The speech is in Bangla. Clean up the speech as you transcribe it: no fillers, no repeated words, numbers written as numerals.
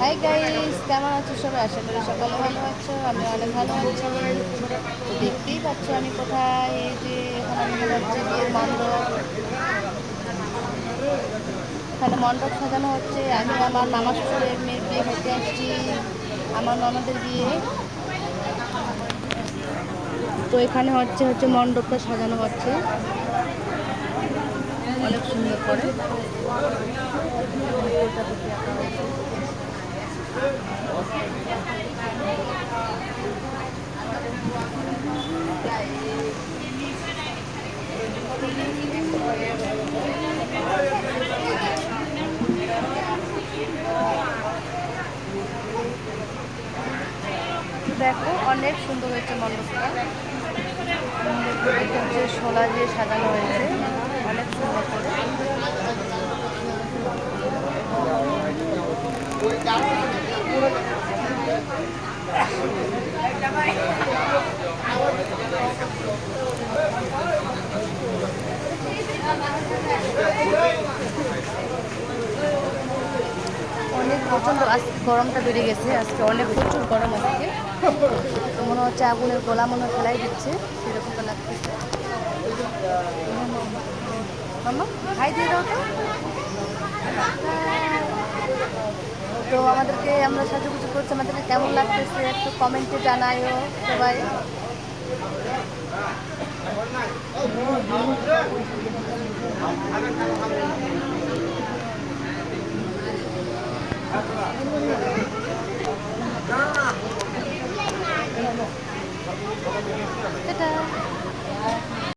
হাই গাইস, কেমন আছো সবাই? আশা করি সকালে ভালো আছো। আমি অনেক ভালো আছি। তো দেখতেই পাচ্ছ আমি কোথায়। এই যে এখানে মনে হচ্ছে বিয়ের মণ্ডপ। এখানে মণ্ডপ সাজানো হচ্ছে। আমি আমার মামা শ্বশুরের মেয়ের বিয়ে খেতে আসছি, আমার ননদের বিয়ে। তো এখানে হচ্ছে হচ্ছে মণ্ডপটা সাজানো হচ্ছে অনেক সুন্দর করে। দেখো অনেক সুন্দর হয়েছে মণ্ডপটা। এটা হচ্ছে শোলা দিয়ে সাজানো হয়েছে অনেক সুন্দর করে। অনেক প্রচণ্ড আজকে গরমটা বেড়ে গেছে। আজকে অনেক প্রচুর গরম আজকে। তো মনে হচ্ছে আগুনের গোলা মনে হয় ফেলাই দিচ্ছে, সেরকমটা লাগতেছে। মামা খাই দিয়ে দাও তো। তো আমাদেরকে আমরা সাজুগুজু করছি, আমাদেরকে কেমন লাগতেছে একটু কমেন্টে জানাইও সবাই। এটা